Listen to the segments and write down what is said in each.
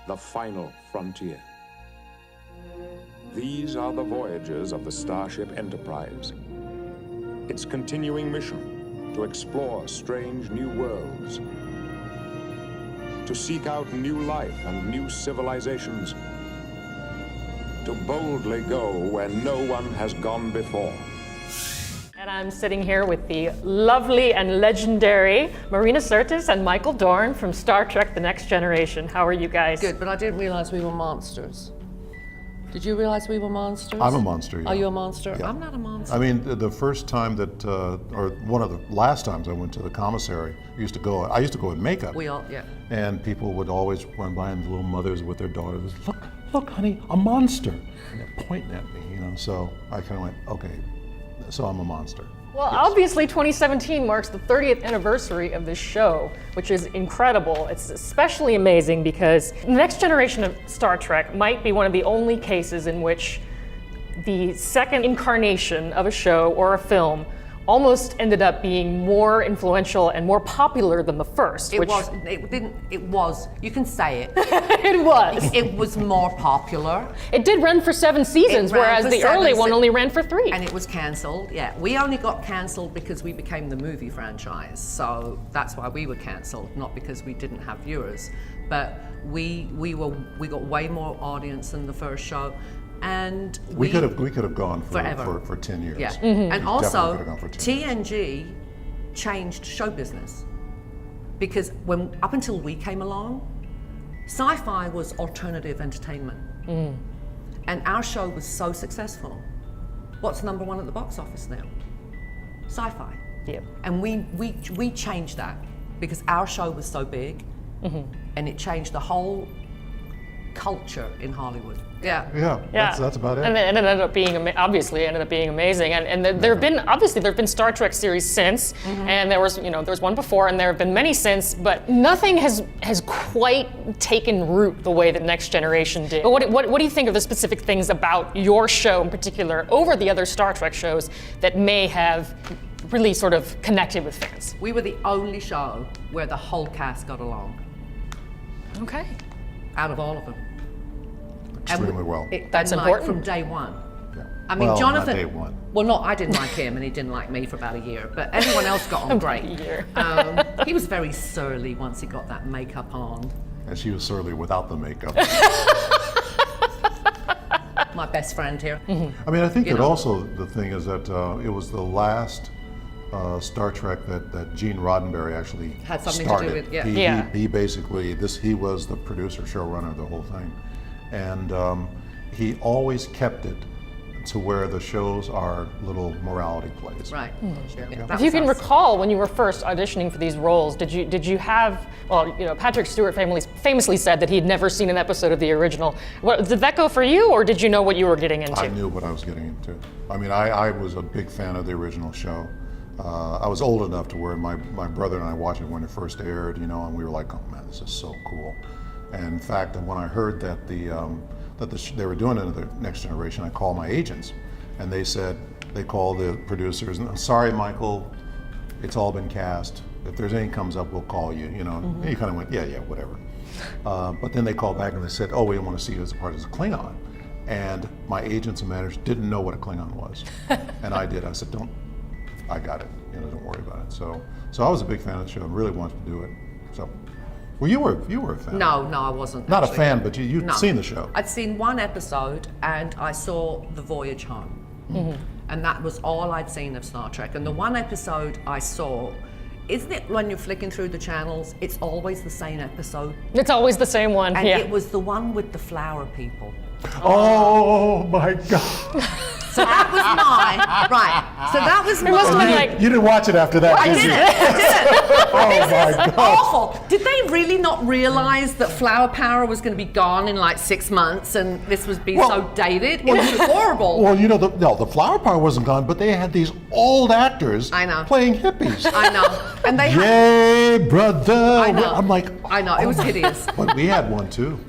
the final frontier. These are the voyages of the Starship Enterprise. Its continuing mission to explore strange new worlds, to seek out new life and new civilizations, to boldly go where no one has gone before. And I'm sitting here with the lovely and legendary Marina Sirtis and Michael Dorn from Star Trek The Next Generation. How are you guys? Good, but I didn't realize we were monsters. Did you realize we were monsters? I'm a monster, yeah. Are you a monster? Yeah. I'm not a monster. I mean, the first time that, or one of the last times I went to the commissary, I used to go in makeup. We all, yeah. And people would always run by, and the little mothers with their daughters, look, honey, a monster. And they're pointing at me, you know, so I kind of went, okay, so I'm a monster. Well, Yes. obviously 2017 marks the 30th anniversary of this show, which is incredible. It's especially amazing because the next generation of Star Trek might be one of the only cases in which the second incarnation of a show or a film almost ended up being more influential and more popular than the first. It was, you can say it. It was. It was more popular. It did run for 7 seasons, It ran whereas for the 7 early one only ran for 3. And it was cancelled, yeah. We only got cancelled because we became the movie franchise. So that's why we were cancelled, not because we didn't have viewers. But we got way more audience than the first show. And We could have gone forever. for 10 years. Yeah, Mm-hmm. and also Definitely could've gone for 10 TNG changed show business because up until we came along, sci-fi was alternative entertainment, and our show was so successful. What's number one at the box office now? Sci-fi. Yep. And we changed that because our show was so big, and it changed the whole culture in Hollywood. Yeah. Yeah, that's about it. And it ended up being amazing. And there have been Star Trek series since, and there was one before, and there have been many since, but nothing has quite taken root the way that Next Generation did. But what do you think of the specific things about your show in particular over the other Star Trek shows that may have really sort of connected with fans? We were the only show where the whole cast got along, Okay. out of all of them. Extremely well. That's and important. From day one. Yeah. I mean, Well, Jonathan. not day one. Well, no, I didn't like him, and he didn't like me for about a year. But everyone else got on great. A year. He was very surly once he got that makeup on. And she was surly without the makeup. My best friend here. I mean, I think You that know. also the thing is that it was the last Star Trek that Gene Roddenberry actually Had something to do started. with, yeah. Yeah. He basically, he was the producer, showrunner of the whole thing. And he always kept it to where the shows are little morality plays. Right. Yeah, that If you was can us. recall when you were first auditioning for these roles, did you have, well, Patrick Stewart famously said that he'd never seen an episode of the original. Did that go for you, or did you know what you were getting into? I knew what I was getting into. I mean, I was a big fan of the original show. I was old enough to where my brother and I watched it when it first aired, and we were like, oh man, this is so cool. And in fact, when I heard that they were doing it in the Next Generation, I called my agents, and they called the producers, and sorry, Michael, it's all been cast. If there's anything comes up, we'll call you. And you kind of went, yeah, whatever. But then they called back and they said, oh, we want to see you as a part of a Klingon. And my agents and managers didn't know what a Klingon was, and I did. I said, I got it. Don't worry about it. So I was a big fan of the show and really wanted to do it. So. Well, you were a fan. No, I wasn't. Not actually. a fan, but you'd No. seen the show. I'd seen one episode, and I saw The Voyage Home. And that was all I'd seen of Star Trek. And the one episode I saw, isn't it when you're flicking through the channels, it's always the same episode? It's always the same one. And yeah. it was the one with the flower people. Oh my God! So that was right. So that was It must have been like, You didn't watch it after that, I did did you? it. I did it. Oh This my is God! awful. Did they really not realize that flower power was going to be gone in like 6 months, and this was being so dated? It was horrible. Well, the flower power wasn't gone, but they had these old actors I know. playing hippies. I know. And they had. Yay, brother! I know. I'm like, I know. It was hideous. but we had one too.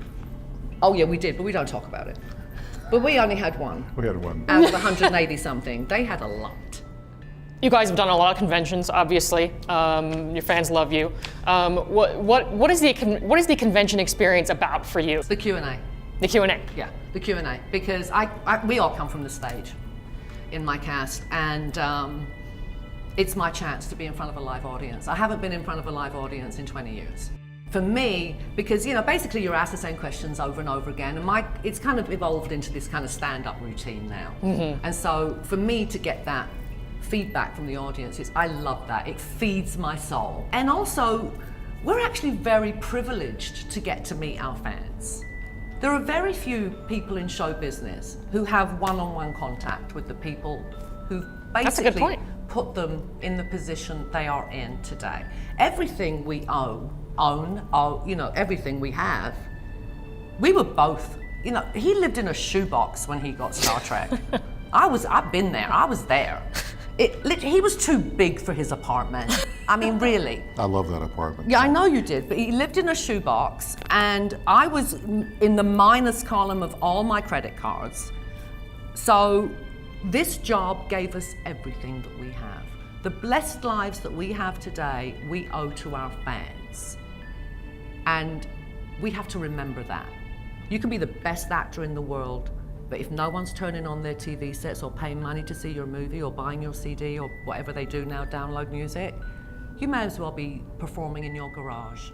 Oh yeah, we did, but we don't talk about it. But we only had one We had one. out of 180 something. They had a lot. You guys have done a lot of conventions, obviously. Your fans love you. What is the convention experience about for you? The Q&A. The Q&A. Yeah, the Q&A, because we all come from the stage in my cast, and it's my chance to be in front of a live audience. I haven't been in front of a live audience in 20 years. For me, because basically you're asked the same questions over and over again, and it's kind of evolved into this kind of stand-up routine now. And so for me to get that feedback from the audience, I love that. It feeds my soul. And also, we're actually very privileged to get to meet our fans. There are very few people in show business who have one-on-one contact with the people who basically put them in the position they are in today. Everything we own, everything we have, we were both, he lived in a shoebox when he got Star Trek. I've been there, I was there. He was too big for his apartment. I mean, really. I love that apartment. Yeah, I know you did, but he lived in a shoebox, and I was in the minus column of all my credit cards. So this job gave us everything that we have. The blessed lives that we have today, we owe to our fans. And we have to remember that. You can be the best actor in the world, but if no one's turning on their TV sets or paying money to see your movie or buying your CD or whatever they do now, download music, you may as well be performing in your garage.